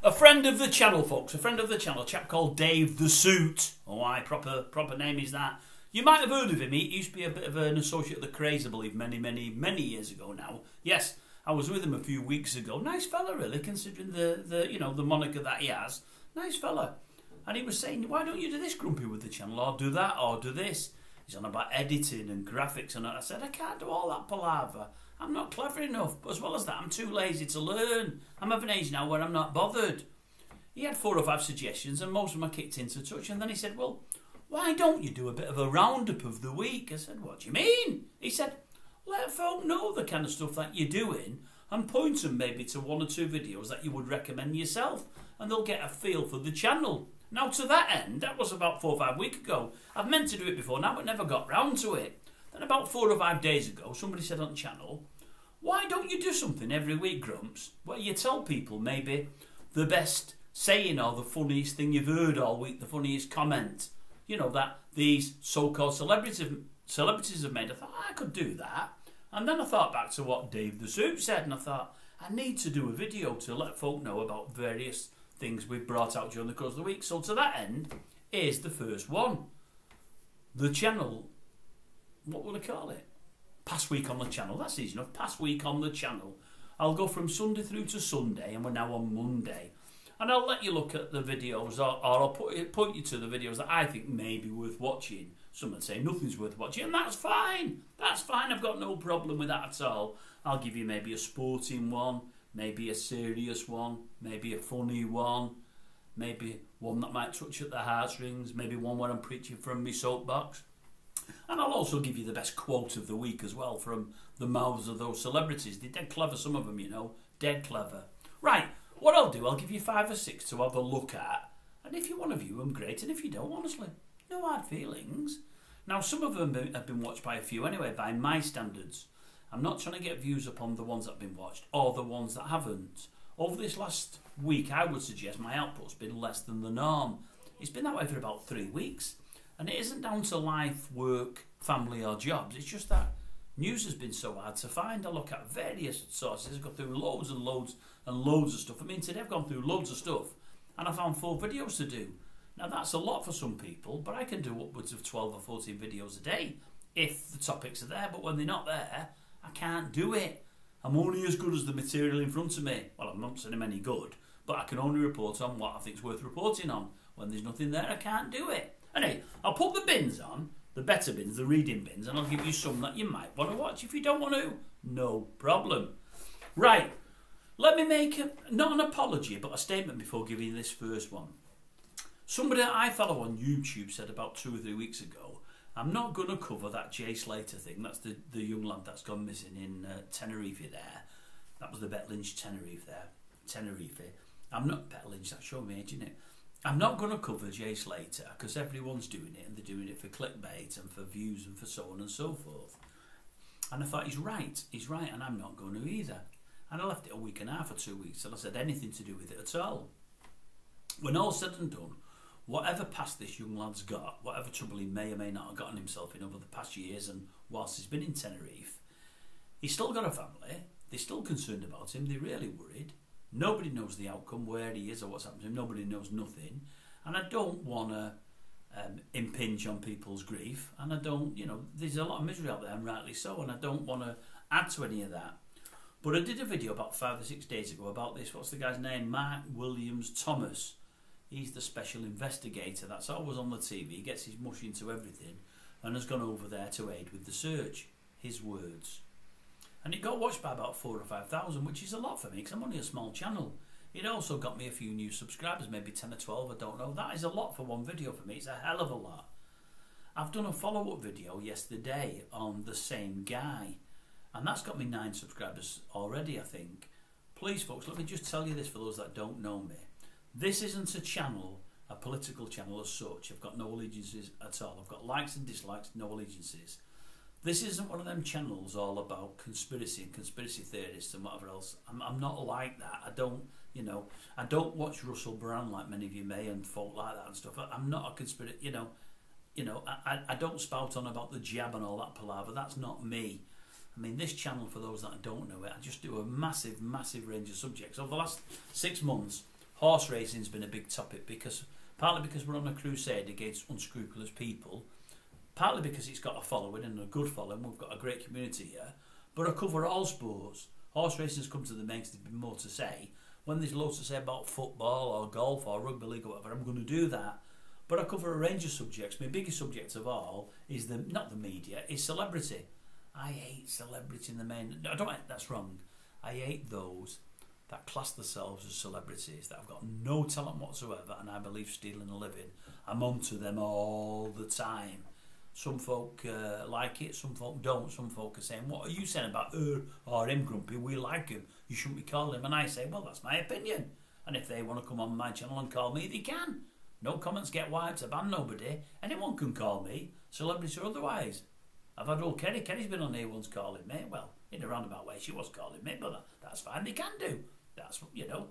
A friend of the channel, folks. A friend of the channel. A chap called Dave the Suit. Oh, aye, proper name is that. You might have heard of him. He used to be a bit of an associate of the Craze, I believe, many years ago now. Yes, I was with him a few weeks ago. Nice fella, really, considering the moniker that he has. Nice fella. And he was saying, why don't you do this, Grumpy, with the channel, or do that, or do this? He's on about editing and graphics, and I said, I can't do all that palaver. I'm not clever enough. But as well as that, I'm too lazy to learn. I'm of an age now where I'm not bothered. He had 4 or 5 suggestions, and most of them I kicked into touch. And then he said, well, why don't you do a bit of a roundup of the week? I said, what do you mean? He said, let folk know the kind of stuff that you're doing and point them maybe to 1 or 2 videos that you would recommend yourself, and they'll get a feel for the channel. Now, to that end, that was about 4 or 5 weeks ago. I've meant to do it before now, but never got round to it. Then about 4 or 5 days ago, somebody said on the channel, why don't you do something every week, Grumps, where you tell people maybe the best saying or the funniest thing you've heard all week, the funniest comment, you know, that these so-called celebrities have made. I thought, I could do that. And then I thought back to what Dave the Suit said, and I thought, I need to do a video to let folk know about various things we've brought out during the course of the week. So to that end, here's the first one. The channel, what will I call it? Past week on the channel. That's easy enough. Past week on the channel. I'll go from Sunday through to Sunday, and we're now on Monday. And I'll let you look at the videos, or I'll point you to the videos that I think may be worth watching. Some would say nothing's worth watching, and that's fine. That's fine. I've got no problem with that at all. I'll give you maybe a sporting one, maybe a serious one, maybe a funny one, maybe one that might touch at the heartstrings, maybe one where I'm preaching from my soapbox. And I'll also give you the best quote of the week as well from the mouths of those celebrities. They're dead clever, some of them, you know. Dead clever. Right, what I'll do, I'll give you 5 or 6 to have a look at. And if you want to view them, great. And if you don't, honestly, no hard feelings. Now, some of them have been watched by a few anyway, by my standards. I'm not trying to get views upon the ones that have been watched or the ones that haven't. Over this last week, I would suggest my output's been less than the norm. It's been that way for about 3 weeks. And it isn't down to life, work, family or jobs. It's just that news has been so hard to find. I look at various sources. I've gone through loads and loads and loads of stuff. I mean, today I've gone through loads of stuff and I found 4 videos to do. Now, that's a lot for some people, but I can do upwards of 12 or 14 videos a day if the topics are there. But when they're not there, I can't do it. I'm only as good as the material in front of me. Well, I'm not saying I'm any good, but I can only report on what I think's worth reporting on. When there's nothing there, I can't do it. Anyway, I'll put the bins on, the better bins, the reading bins, and I'll give you some that you might want to watch. If you don't want to, no problem. Right, let me make, not an apology, but a statement before giving you this first one. Somebody that I follow on YouTube said about 2 or 3 weeks ago, I'm not going to cover that Jay Slater thing. That's the young lad that's gone missing in Tenerife there. That was the Bet Lynch Tenerife there. Tenerife. I'm not Bet Lynch, that's showing me age, isn't it? I'm not going to cover Jay Slater because everyone's doing it and they're doing it for clickbait and for views and for so on and so forth. And I thought, he's right, and I'm not going to either. And I left it a week and a half or 2 weeks till I said anything to do with it at all. When all's said and done, whatever past this young lad's got, whatever trouble he may or may not have gotten himself in over the past years and whilst he's been in Tenerife, he's still got a family, they're still concerned about him, they're really worried. Nobody knows the outcome, where he is or what's happened to him. Nobody knows nothing. And I don't want to impinge on people's grief. And I don't, you know, there's a lot of misery out there, and rightly so, and I don't want to add to any of that. But I did a video about 5 or 6 days ago about this. What's the guy's name? Mark Williams Thomas. He's the special investigator that's always on the TV. He gets his mush into everything and has gone over there to aid with the search. His words. And it got watched by about 4,000 or 5,000, which is a lot for me because I'm only a small channel. It also got me a few new subscribers, maybe 10 or 12, I don't know. That is a lot for one video for me. It's a hell of a lot. I've done a follow-up video yesterday on the same guy, and that's got me 9 subscribers already, I think. Please, folks, let me just tell you this for those that don't know me. This isn't a channel, a political channel as such. I've got no allegiances at all. I've got likes and dislikes, no allegiances. This isn't one of them channels all about conspiracy and conspiracy theorists and whatever else. I'm not like that. I don't, you know, I don't watch Russell Brand like many of you may and folk like that and stuff. I'm not a conspiracy, you know, I don't spout on about the jab and all that palaver. That's not me. I mean, this channel, for those that don't know it, I just do a massive, massive range of subjects. Over the last 6 months, horse racing's been a big topic partly because we're on a crusade against unscrupulous people, partly because it's got a following and a good following. We've got a great community here, but I cover all sports. Horse racing's come to the main because there's been more to say. When there's loads to say about football or golf or rugby league or whatever, I'm going to do that. But I cover a range of subjects. My biggest subject of all is not the media, is celebrity. I hate celebrity in the main. No, I don't. That's wrong. I hate those that class themselves as celebrities, that have got no talent whatsoever, and I believe stealing a living. I'm onto them all the time. Some folk like it, some folk don't. Some folk are saying, what are you saying about her or him, Grumpy? We like him. You shouldn't be calling him. And I say, well, that's my opinion. And if they want to come on my channel and call me, they can. No comments get wiped. I ban nobody. Anyone can call me, celebrity or otherwise. I've had old Kerry. Kerry's been on here once calling me. Well, in a roundabout way, she was calling me, but that's fine. They can do. That's, you know,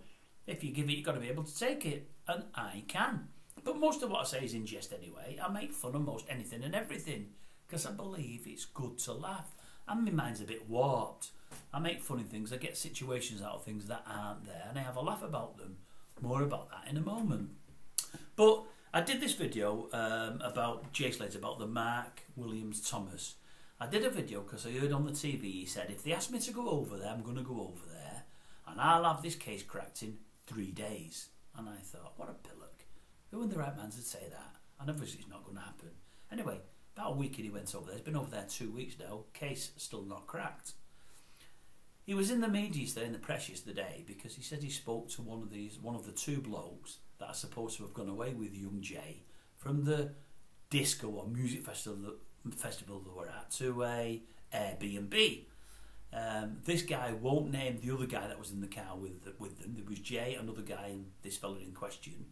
if you give it, you've got to be able to take it. And I can. But most of what I say is in jest anyway. I make fun of most anything and everything because I believe it's good to laugh. And my mind's a bit warped. I make funny things. I get situations out of things that aren't there, and I have a laugh about them. More about that in a moment. But I did this video about Jay Slater, about the Mark Williams Thomas. I did a video because I heard on the TV he said, if they ask me to go over there, I'm going to go over there, and I'll have this case cracked in 3 days. And I thought, what a pillock. Who in the right man would say that? And obviously it's not going to happen. Anyway, about a week and he went over there. He's been over there 2 weeks now. Case still not cracked. He was in the media yesterday, in the press yesterday, because he said he spoke to one of the two blokes that are supposed to have gone away with young Jay from the disco or music festival they were at to a Airbnb. This guy won't name the other guy that was in the car with them. There was Jay, another guy, and this fellow in question.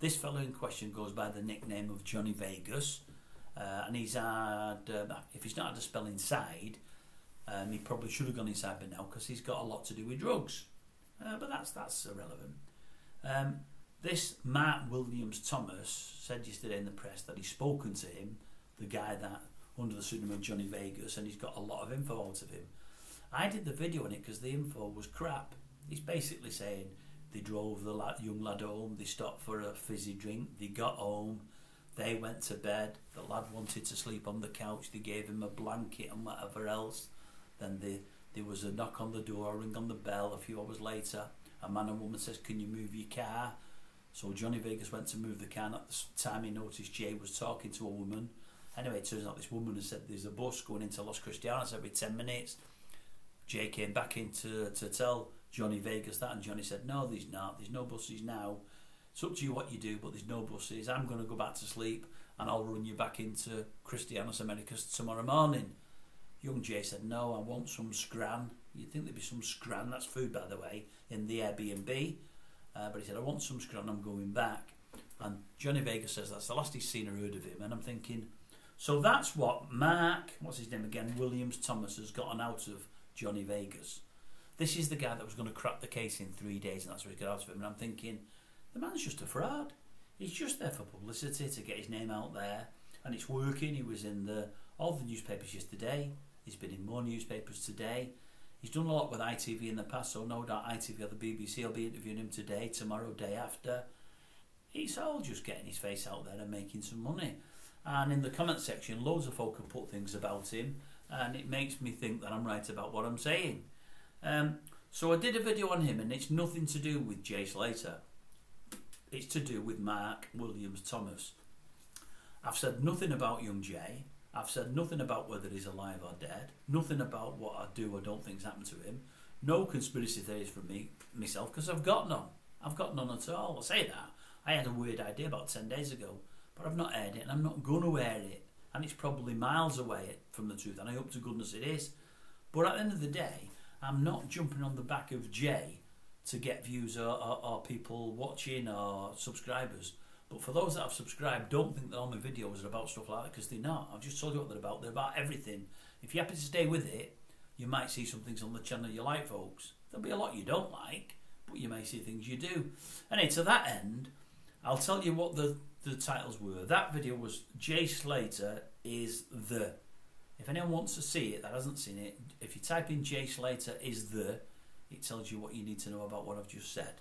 This fellow in question goes by the nickname of Johnny Vegas, and he's had, if he's not had a spell inside, he probably should have gone inside by now because he's got a lot to do with drugs. But that's irrelevant. This Mark Williams Thomas said yesterday in the press that he's spoken to him, the guy that under the pseudonym of Johnny Vegas, and he's got a lot of info out of him. I did the video on it because the info was crap. He's basically saying they drove the young lad home, they stopped for a fizzy drink, they got home, they went to bed, the lad wanted to sleep on the couch, they gave him a blanket and whatever else. Then there was a knock on the door, a ring on the bell. A few hours later, a man and woman says, can you move your car? So Johnny Vegas went to move the car, and at the time he noticed Jay was talking to a woman. Anyway, it turns out this woman has said there's a bus going into Los Cristianos every 10 minutes. Jay came back in to tell Johnny Vegas that, and Johnny said, no, there's not. There's no buses now. It's up to you what you do, but there's no buses. I'm going to go back to sleep, and I'll run you back into Cristianos Americas tomorrow morning. Young Jay said, no, I want some scran. You'd think there'd be some scran, that's food by the way, in the Airbnb. But he said, I want some scran, I'm going back. And Johnny Vegas says that's the last he's seen or heard of him. And I'm thinking, so that's what Mark, what's his name again, Williams Thomas has gotten out of Johnny Vegas. This is the guy that was going to crack the case in 3 days, and that's what he got out of him. And I'm thinking, the man's just a fraud. He's just there for publicity, to get his name out there. And it's working. He was in all the newspapers yesterday. He's been in more newspapers today. He's done a lot with ITV in the past, so no doubt ITV or the BBC will be interviewing him today, tomorrow, day after. It's all just getting his face out there and making some money. And in the comment section, loads of folk have put things about him, and it makes me think that I'm right about what I'm saying. So I did a video on him, and it's nothing to do with Jay Slater. It's to do with Mark Williams Thomas. I've said nothing about young Jay. I've said nothing about whether he's alive or dead. Nothing about what I do or don't think's happened to him. No conspiracy theories from myself, because I've got none. I've got none at all. I say that. I had a weird idea about 10 days ago, but I've not aired it, and I'm not going to air it. And it's probably miles away from the truth, and I hope to goodness it is. But at the end of the day, I'm not jumping on the back of Jay to get views or people watching or subscribers. But for those that have subscribed, don't think that all my videos are about stuff like that, because they're not. I've just told you what they're about. They're about everything. If you're happy to stay with it, you might see some things on the channel you like, folks. There'll be a lot you don't like, but you may see things you do. Anyway, to that end, I'll tell you what the titles were. That video was Jay Slater is the. If anyone wants to see it that hasn't seen it, if you type in Jay Slater is the, it tells you what you need to know about what I've just said.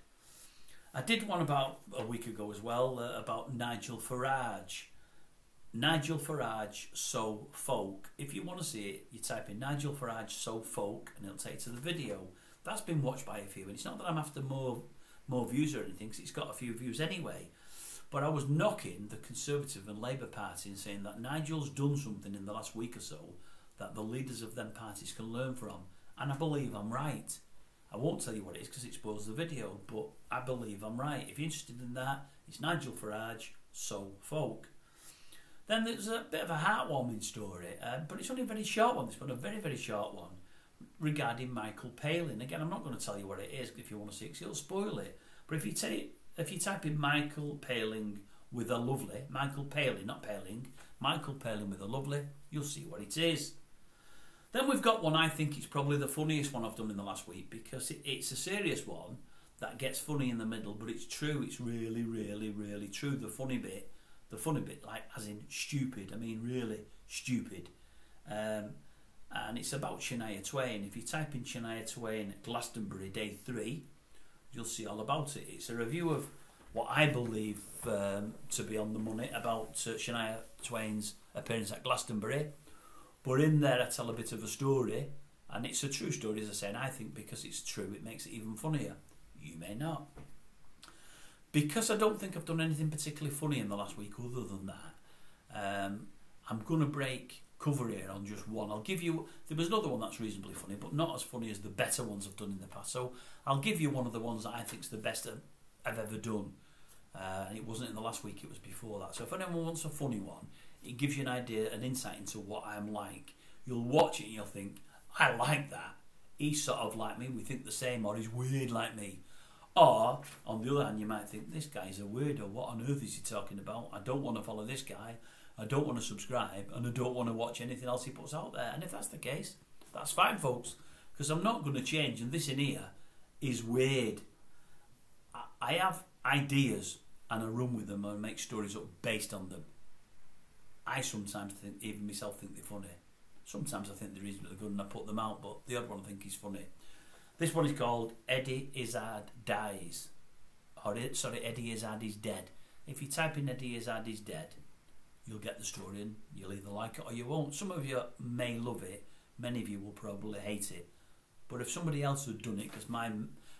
I did one about a week ago as well about Nigel Farage. Nigel Farage, So Folk. If you want to see it, you type in Nigel Farage, So Folk, and it'll take you to the video. That's been watched by a few, and it's not that I'm after more views or anything, because it's got a few views anyway. But I was knocking the Conservative and Labour Party and saying that Nigel's done something in the last week or so that the leaders of them parties can learn from, and I believe I'm right. I won't tell you what it is because it spoils the video, but I believe I'm right. If you're interested in that, it's Nigel Farage, So Folk. Then there's a bit of a heartwarming story, but it's only a very short one. This one, a very, very short one, regarding Michael Palin. Again, I'm not going to tell you what it is if you want to see it, because it'll spoil it. But if you type in Michael Palin with a lovely, Michael Palin, not Paling, Michael Palin with a lovely, you'll see what it is. Then we've got one I think is probably the funniest one I've done in the last week, because it's a serious one that gets funny in the middle, but it's true. It's really, really, really true. The funny bit, like as in stupid. I mean, really stupid. And it's about Shania Twain. If you type in Shania Twain Glastonbury Day 3, you'll see all about it. It's a review of what I believe to be on the money about Shania Twain's appearance at Glastonbury. But in there I tell a bit of a story, and it's a true story, as I say, and I think because it's true it makes it even funnier. You may not. Because I don't think I've done anything particularly funny in the last week other than that, I'm going to break cover here on just one. I'll give you, there was another one that's reasonably funny, but not as funny as the better ones I've done in the past. So I'll give you one of the ones that I think is the best I've ever done. And it wasn't in the last week, it was before that. So if anyone wants a funny one, it gives you an idea, an insight into what I'm like. You'll watch it and you'll think, I like that. He's sort of like me, we think the same, or he's weird like me. Or, on the other hand, you might think, this guy's a weirdo, what on earth is he talking about? I don't want to follow this guy, I don't want to subscribe, and I don't want to watch anything else he puts out there. And if that's the case, that's fine, folks, because I'm not going to change, and this in here is weird. I have ideas, and I run with them and make stories up based on them. I sometimes think, even myself, think they're funny. Sometimes I think they're reasonably good and I put them out, but the other one I think is funny. This one is called Eddie Izzard Dies. Eddie Izzard is dead. If you type in Eddie Izzard is dead, you'll get the story and you'll either like it or you won't. Some of you may love it, many of you will probably hate it. But if somebody else had done it, because my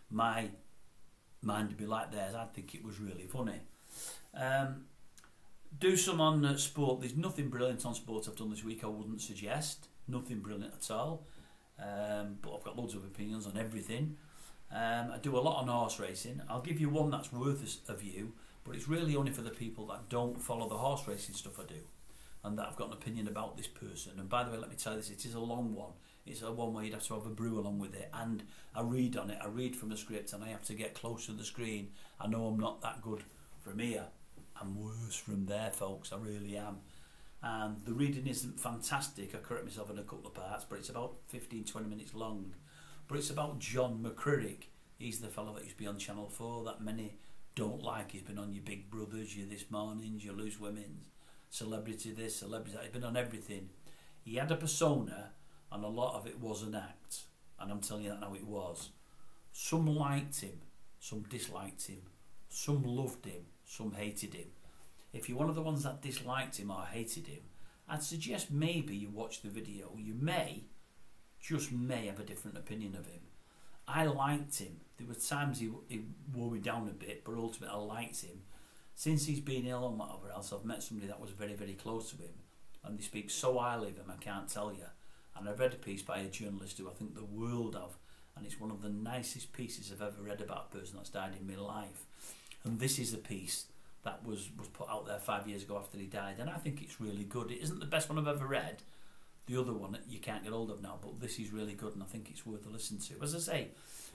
mind would be like theirs, I'd think it was really funny. Do some on sport. There's nothing brilliant on sport I've done this week I wouldn't suggest. Nothing brilliant at all. But I've got loads of opinions on everything. I do a lot on horse racing. I'll give you one that's worth a view, but it's really only for the people that don't follow the horse racing stuff I do, and that I've got an opinion about this person. And by the way, let me tell you this, it is a long one. It's a one where you'd have to have a brew along with it, and I read on it. I read from the script and I have to get close to the screen. I know I'm not that good from here. I'm worse from there, folks, I really am. And the reading isn't fantastic, I correct myself in a couple of parts, but it's about 15-20 minutes long. But it's about John McCririck. He's the fellow that used to be on Channel 4 that many don't like. He's been on your Big Brothers, your This Mornings, your Loose Women's, Celebrity This, Celebrity That. He's been on everything. He had a persona, and a lot of it was an act. And I'm telling you that now, it was. Some liked him, some disliked him, some loved him, some hated him. If you're one of the ones that disliked him or hated him, I'd suggest maybe you watch the video. You may, just may, have a different opinion of him. I liked him. There were times he wore me down a bit, but ultimately I liked him. Since he's been ill and whatever else, I've met somebody that was very, very close to him, and they speak so highly of him, I can't tell you. And I've read a piece by a journalist who I think the world of, and it's one of the nicest pieces I've ever read about a person that's died in my life. And this is a piece that was put out there 5 years ago after he died, and I think it's really good. It isn't the best one I've ever read. The other one you can't get hold of now, but this is really good, and I think it's worth a listen to. As I say,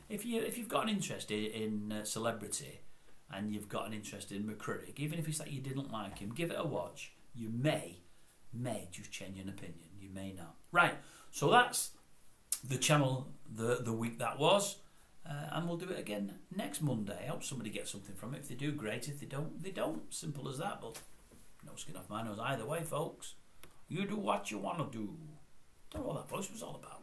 if you've got an interest in celebrity, and you've got an interest in McCririck, even if it's that you didn't like him, give it a watch. You may just change an opinion. You may not. Right, so that's the channel the week that was. And we'll do it again next Monday. I hope somebody gets something from it. If they do, great. If they don't, they don't. Simple as that. But no skin off my nose either way, folks. You do what you want to do. Don't know what that voice was all about.